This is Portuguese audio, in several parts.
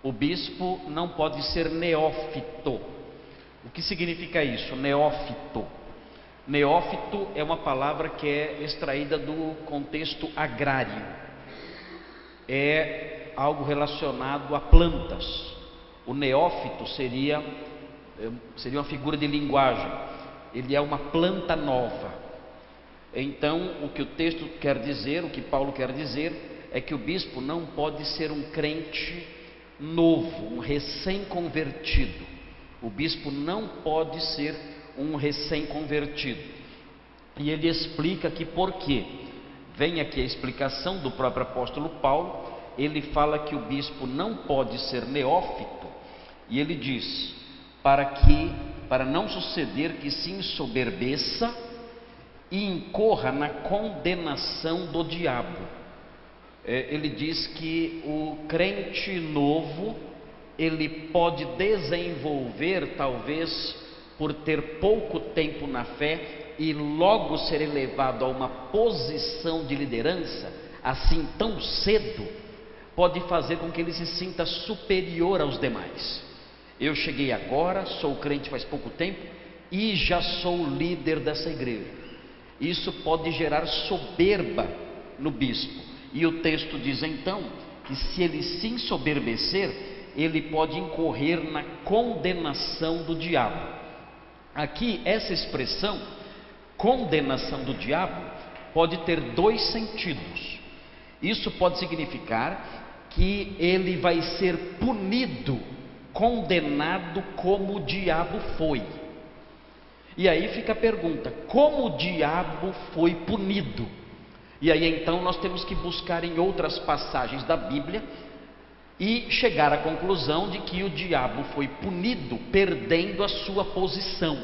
O bispo não pode ser neófito. O que significa isso, neófito? Neófito é uma palavra que é extraída do contexto agrário. É algo relacionado a plantas. O neófito seria uma figura de linguagem. Ele é uma planta nova. Então, o que o texto quer dizer, o que Paulo quer dizer, é que o bispo não pode ser um crente novo, um recém-convertido. O bispo não pode ser um recém-convertido. E ele explica aqui por quê. Vem aqui a explicação do próprio apóstolo Paulo. Ele fala que o bispo não pode ser neófito, e ele diz: para não suceder que se ensoberbeça e incorra na condenação do diabo. Ele diz que o crente novo, ele pode desenvolver, talvez por ter pouco tempo na fé, e logo ser elevado a uma posição de liderança, assim tão cedo, pode fazer com que ele se sinta superior aos demais. Eu cheguei agora, sou crente faz pouco tempo e já sou o líder dessa igreja. Isso pode gerar soberba no bispo. E o texto diz então que se ele se ensoberbecer, ele pode incorrer na condenação do diabo. Aqui essa expressão, condenação do diabo, pode ter dois sentidos. Isso pode significar que ele vai ser punido, condenado como o diabo foi. E aí fica a pergunta: como o diabo foi punido? E aí então nós temos que buscar em outras passagens da Bíblia e chegar à conclusão de que o diabo foi punido perdendo a sua posição.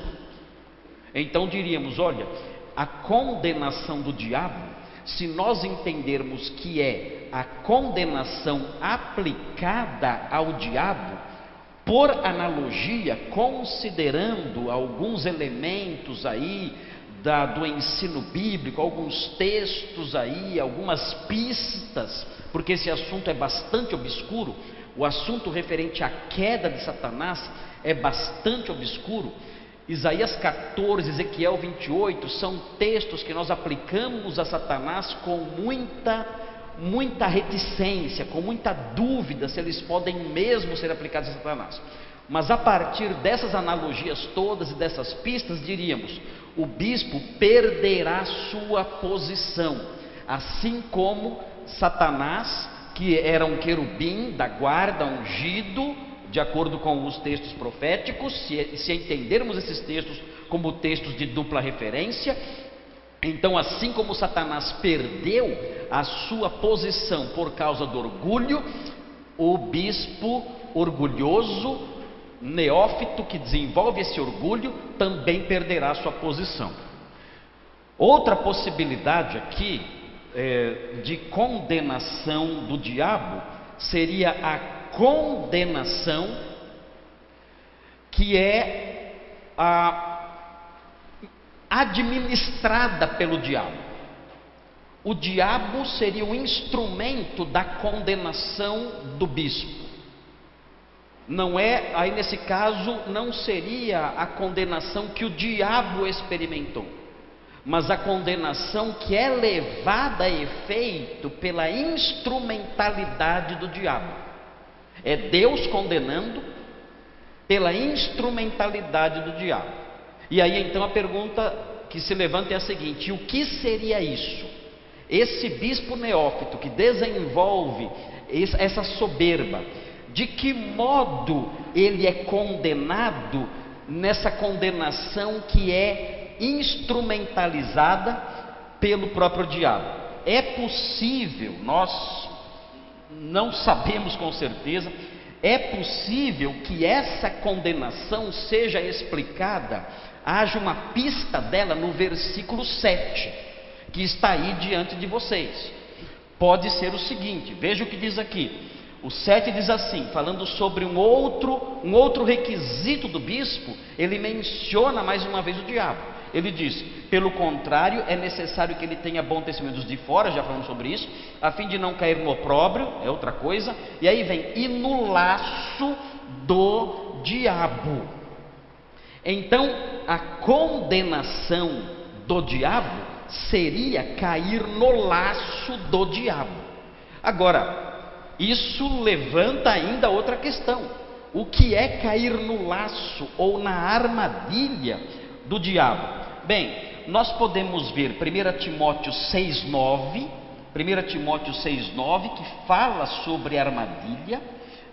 Então diríamos: olha, a condenação do diabo, se nós entendermos que é a condenação aplicada ao diabo, por analogia, considerando alguns elementos aí do ensino bíblico, alguns textos aí, algumas pistas, porque esse assunto é bastante obscuro, o assunto referente à queda de Satanás é bastante obscuro. Isaías 14, Ezequiel 28 são textos que nós aplicamos a Satanás com muita reticência, com muita dúvida se eles podem mesmo ser aplicados a Satanás. Mas a partir dessas analogias todas e dessas pistas, diríamos: o bispo perderá sua posição, assim como Satanás, que era um querubim da guarda ungido, de acordo com os textos proféticos, se entendermos esses textos como textos de dupla referência, então assim como Satanás perdeu a sua posição por causa do orgulho, o bispo orgulhoso, neófito, que desenvolve esse orgulho, também perderá a sua posição. Outra possibilidade aqui de condenação do diabo seria a condenação que é administrada pelo diabo. O diabo seria o instrumento da condenação do bispo. Não é, aí nesse caso, não seria a condenação que o diabo experimentou, mas a condenação que é levada a efeito pela instrumentalidade do diabo. É Deus condenando pela instrumentalidade do diabo. E aí então a pergunta que se levanta é a seguinte: o que seria isso? Esse bispo neófito que desenvolve essa soberba, de que modo ele é condenado nessa condenação que é instrumentalizada pelo próprio diabo? É possível, nós não sabemos com certeza, é possível que essa condenação seja explicada, haja uma pista dela no versículo 7, que está aí diante de vocês. Pode ser o seguinte, veja o que diz aqui. O 7 diz assim, falando sobre um outro requisito do bispo, ele menciona mais uma vez o diabo. Ele diz: pelo contrário, é necessário que ele tenha bom testemunho dos de fora, já falamos sobre isso, a fim de não cair no opróbrio, é outra coisa. E aí vem: e no laço do diabo. Então, a condenação do diabo seria cair no laço do diabo. Agora, isso levanta ainda outra questão: o que é cair no laço ou na armadilha do diabo? Bem, nós podemos ver 1 Timóteo 6,9, 1 Timóteo 6,9, que fala sobre armadilha.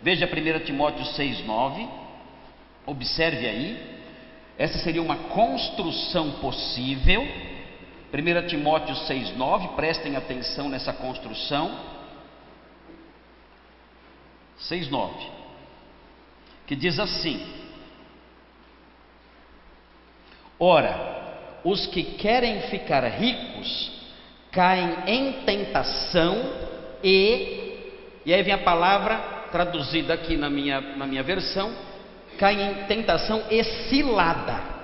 Veja 1 Timóteo 6,9, observe aí, essa seria uma construção possível. 1 Timóteo 6,9, prestem atenção nessa construção. 6,9, que diz assim: ora, os que querem ficar ricos caem em tentação e aí vem a palavra traduzida aqui na minha versão, caem em tentação e cilada.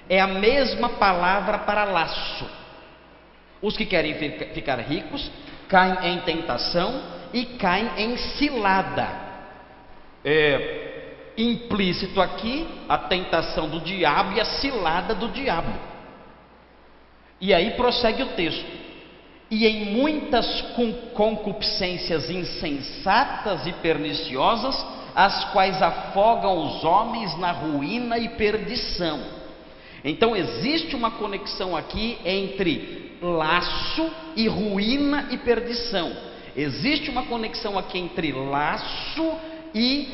É a mesma palavra para laço. Os que querem ficar ricos caem em tentação e caem em cilada. Implícito aqui a tentação do diabo e a cilada do diabo. E aí prossegue o texto: e em muitas concupiscências insensatas e perniciosas, as quais afogam os homens na ruína e perdição. Então existe uma conexão aqui entre laço e ruína e perdição. Existe uma conexão aqui entre laço e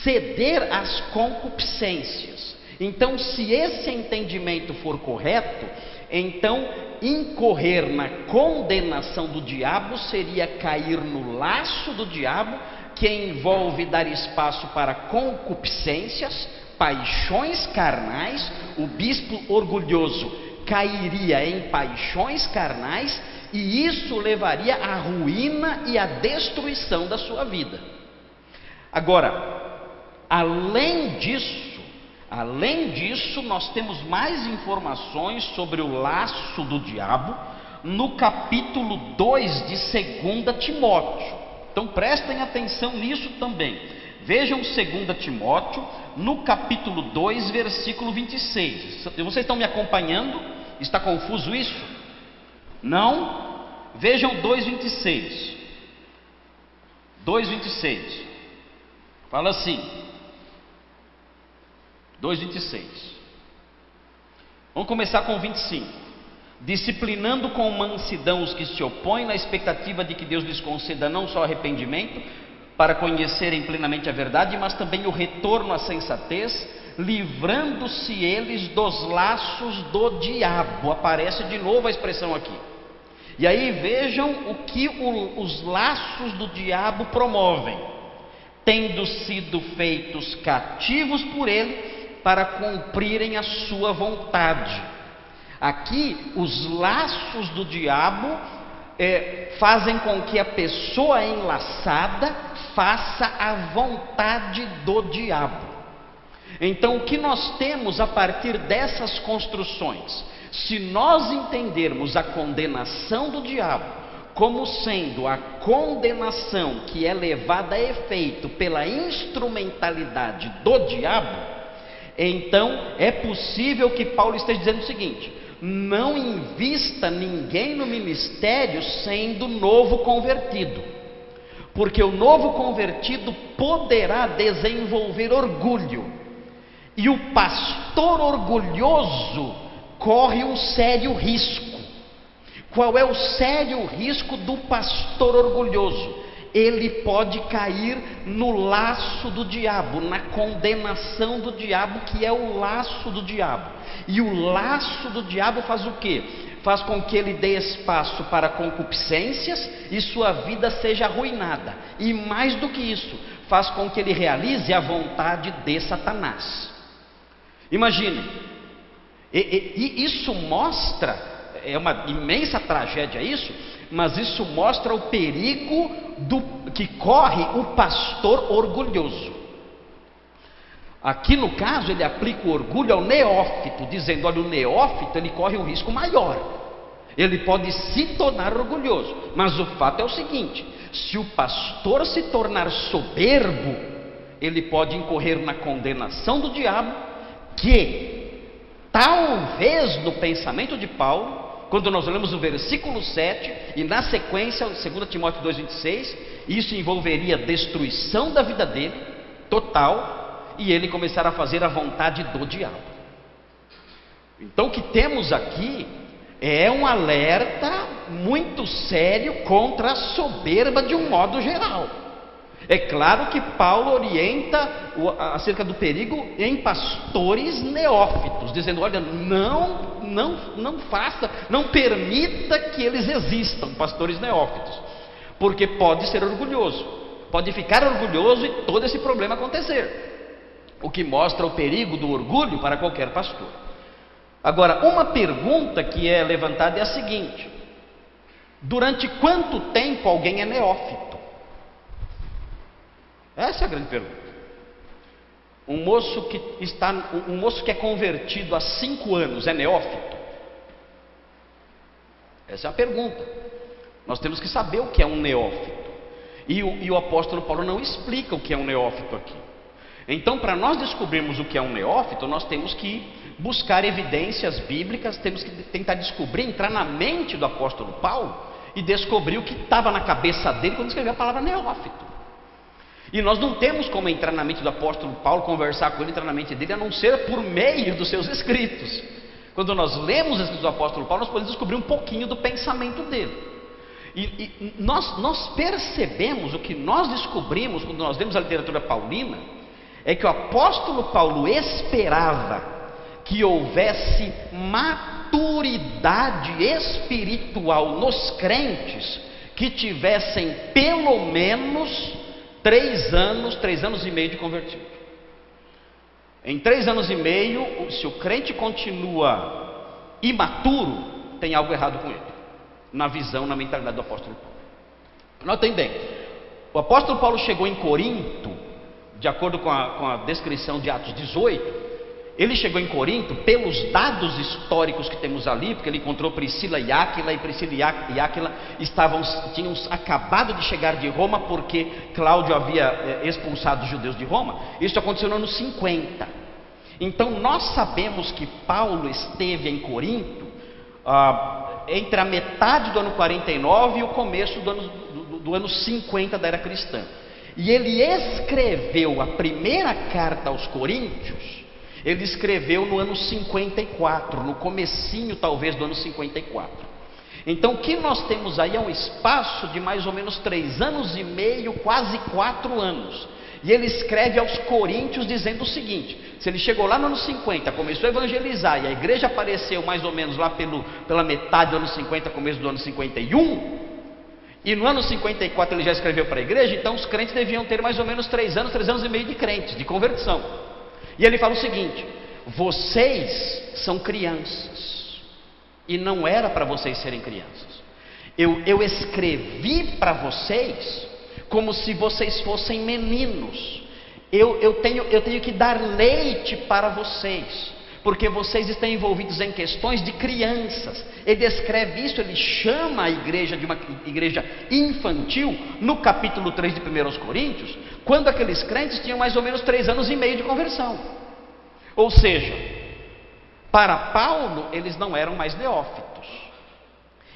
ceder às concupiscências. Então, se esse entendimento for correto, então incorrer na condenação do diabo seria cair no laço do diabo, que envolve dar espaço para concupiscências, paixões carnais. O bispo orgulhoso cairia em paixões carnais, e isso levaria à ruína e à destruição da sua vida. Agora, além disso, nós temos mais informações sobre o laço do diabo no capítulo 2 de 2 Timóteo. Então prestem atenção nisso também. Vejam 2 Timóteo, no capítulo 2, versículo 26. Vocês estão me acompanhando? Está confuso isso? Não? Vejam 2,26. 2,26. Fala assim. 2,26. Vamos começar com o 25. Disciplinando com mansidão os que se opõem, na expectativa de que Deus lhes conceda não só arrependimento, para conhecerem plenamente a verdade, mas também o retorno à sensatez, livrando-se eles dos laços do diabo. Aparece de novo a expressão aqui. E aí vejam o que os laços do diabo promovem: tendo sido feitos cativos por ele, para cumprirem a sua vontade. Aqui os laços do diabo fazem com que a pessoa enlaçada faça a vontade do diabo. Então, o que nós temos a partir dessas construções? Se nós entendermos a condenação do diabo como sendo a condenação que é levada a efeito pela instrumentalidade do diabo, então é possível que Paulo esteja dizendo o seguinte: não invista ninguém no ministério sendo novo convertido, porque o novo convertido poderá desenvolver orgulho, e o pastor orgulhoso corre um sério risco. Qual é o sério risco do pastor orgulhoso? Ele pode cair no laço do diabo, na condenação do diabo, que é o laço do diabo. E o laço do diabo faz o quê? Faz com que ele dê espaço para concupiscências e sua vida seja arruinada. E mais do que isso, faz com que ele realize a vontade de Satanás. Imaginem, e isso mostra, é uma imensa tragédia isso, mas isso mostra o perigo que corre o pastor orgulhoso. Aqui no caso ele aplica o orgulho ao neófito, dizendo: olha, o neófito ele corre um risco maior, ele pode se tornar orgulhoso, mas o fato é o seguinte: se o pastor se tornar soberbo, ele pode incorrer na condenação do diabo, que talvez no pensamento de Paulo, quando nós olhamos o versículo 7 e na sequência 2 Timóteo 2,26, isso envolveria destruição da vida dele, total, e ele começar a fazer a vontade do diabo. Então o que temos aqui é um alerta muito sério contra a soberba de um modo geral. É claro que Paulo orienta acerca do perigo em pastores neófitos, dizendo: olha, não faça, não permita que eles existam, pastores neófitos, porque pode ser orgulhoso, pode ficar orgulhoso e todo esse problema acontecer, o que mostra o perigo do orgulho para qualquer pastor. Agora, uma pergunta que é levantada é a seguinte: durante quanto tempo alguém é neófito? Essa é a grande pergunta. Um moço que é convertido há 5 anos é neófito? Essa é a pergunta. Nós temos que saber o que é um neófito. E o apóstolo Paulo não explica o que é um neófito aqui. Então, para nós descobrirmos o que é um neófito, nós temos que buscar evidências bíblicas, temos que tentar descobrir, entrar na mente do apóstolo Paulo e descobrir o que estava na cabeça dele quando escreveu a palavra neófito. E nós não temos como entrar na mente do apóstolo Paulo, conversar com ele, entrar na mente dele, a não ser por meio dos seus escritos. Quando nós lemos os escritos do apóstolo Paulo, nós podemos descobrir um pouquinho do pensamento dele. E nós percebemos, o que nós descobrimos quando nós lemos a literatura paulina, é que o apóstolo Paulo esperava que houvesse maturidade espiritual nos crentes que tivessem pelo menos 3 anos e meio de convertido. Em 3 anos e meio, se o crente continua imaturo, tem algo errado com ele, na visão, na mentalidade do apóstolo Paulo. Notem bem, o apóstolo Paulo chegou em Corinto, de acordo com a descrição de Atos 18, ele chegou em Corinto pelos dados históricos que temos ali, porque ele encontrou Priscila e Áquila, e Priscila e Áquila tinham acabado de chegar de Roma, porque Cláudio havia expulsado os judeus de Roma. Isso aconteceu no ano 50. Então nós sabemos que Paulo esteve em Corinto entre a metade do ano 49 e o começo do ano 50 da era cristã. E ele escreveu a primeira carta aos Coríntios, ele escreveu no ano 54, no comecinho talvez do ano 54. Então o que nós temos aí é um espaço de mais ou menos 3 anos e meio, quase 4 anos. E ele escreve aos Coríntios dizendo o seguinte: se ele chegou lá no ano 50, começou a evangelizar, e a igreja apareceu mais ou menos lá pela metade do ano 50, começo do ano 51, e no ano 54 ele já escreveu para a igreja, então os crentes deviam ter mais ou menos 3 anos e meio de crentes, de conversão. E ele fala o seguinte: vocês são crianças, e não era para vocês serem crianças. Eu escrevi para vocês como se vocês fossem meninos. Eu tenho que dar leite para vocês, porque vocês estão envolvidos em questões de crianças. Ele descreve isso, ele chama a igreja de uma igreja infantil, no capítulo 3 de 1 Coríntios, quando aqueles crentes tinham mais ou menos 3 anos e meio de conversão. Ou seja, para Paulo, eles não eram mais neófitos.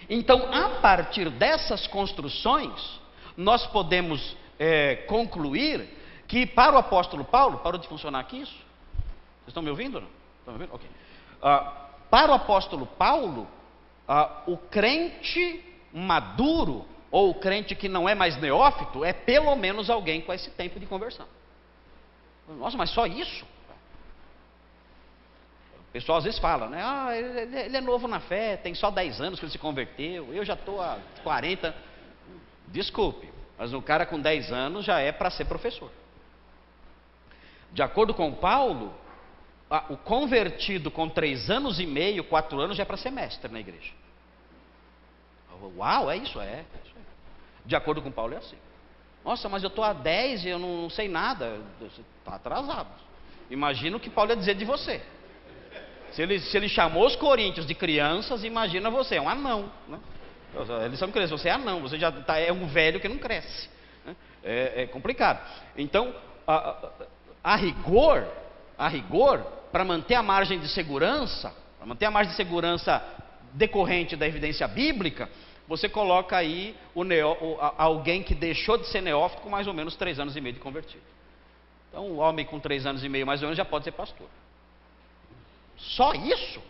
Então, a partir dessas construções, nós podemos concluir que para o apóstolo Paulo, parou de funcionar aqui isso? Vocês estão me ouvindo? Estão me ouvindo? Ok. Para o apóstolo Paulo, o crente maduro, ou o crente que não é mais neófito, é pelo menos alguém com esse tempo de conversão. Nossa, mas só isso? O pessoal às vezes fala, né? Ele é novo na fé, tem só 10 anos que ele se converteu, eu já estou há 40. Desculpe, mas um cara com 10 anos já é para ser professor. De acordo com Paulo, o convertido com 3 anos e meio, 4 anos já é para ser mestre na igreja. Uau, é isso? É. De acordo com Paulo é assim. Nossa, mas eu estou há 10 e eu não sei nada. Está atrasado. Imagina o que Paulo ia dizer de você. Se ele chamou os coríntios de crianças, imagina você, é um anão, né? Eles são crianças, você é anão, você já é um velho que não cresce, né? É complicado. Então, a rigor, para manter a margem de segurança, decorrente da evidência bíblica, você coloca aí alguém que deixou de ser neófito com mais ou menos 3 anos e meio de convertido. Então, o homem com 3 anos e meio mais ou menos já pode ser pastor. Só isso?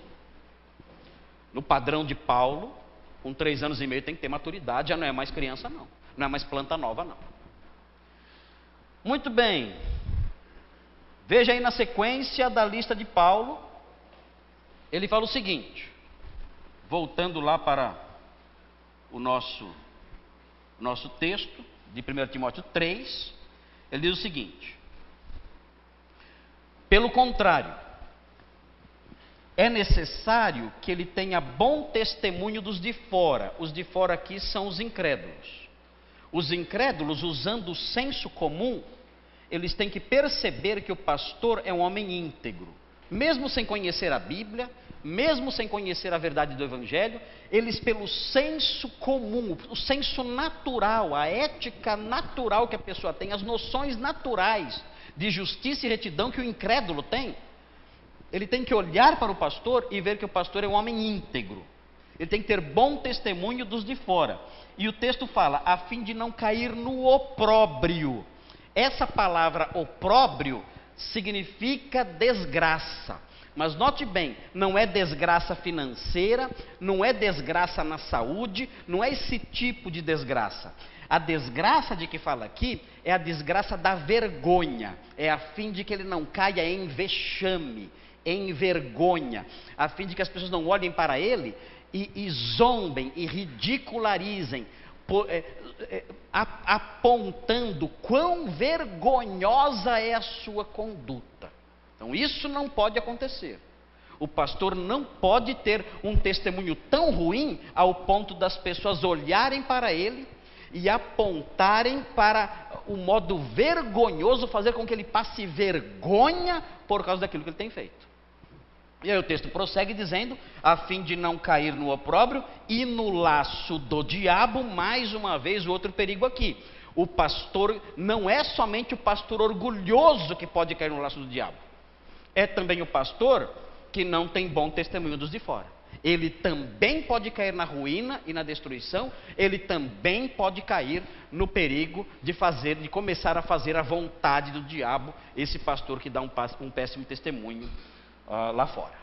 No padrão de Paulo, com 3 anos e meio tem que ter maturidade, já não é mais criança não. Não é mais planta nova não. Muito bem. Veja aí na sequência da lista de Paulo, ele fala o seguinte, voltando lá para o nosso texto, de 1 Timóteo 3, ele diz o seguinte: pelo contrário, é necessário que ele tenha bom testemunho dos de fora. Os de fora aqui são os incrédulos. Os incrédulos, usando o senso comum, eles têm que perceber que o pastor é um homem íntegro. Mesmo sem conhecer a Bíblia, mesmo sem conhecer a verdade do Evangelho, eles pelo senso comum, o senso natural, a ética natural que a pessoa tem, as noções naturais de justiça e retidão que o incrédulo tem, ele tem que olhar para o pastor e ver que o pastor é um homem íntegro. Ele tem que ter bom testemunho dos de fora. E o texto fala, a fim de não cair no opróbrio. Essa palavra opróbrio significa desgraça. Mas note bem, não é desgraça financeira, não é desgraça na saúde, não é esse tipo de desgraça. A desgraça de que fala aqui é a desgraça da vergonha. É a fim de que ele não caia em vexame, em vergonha, a fim de que as pessoas não olhem para ele e zombem e ridicularizem, apontando quão vergonhosa é a sua conduta. Então isso não pode acontecer. O pastor não pode ter um testemunho tão ruim ao ponto das pessoas olharem para ele e apontarem para o modo vergonhoso, fazer com que ele passe vergonha por causa daquilo que ele tem feito. E aí o texto prossegue dizendo, a fim de não cair no opróbrio e no laço do diabo. Mais uma vez o outro perigo aqui. O pastor não é somente o pastor orgulhoso que pode cair no laço do diabo. É também o pastor que não tem bom testemunho dos de fora. Ele também pode cair na ruína e na destruição. Ele também pode cair no perigo de começar a fazer a vontade do diabo, esse pastor que dá um péssimo testemunho lá fora.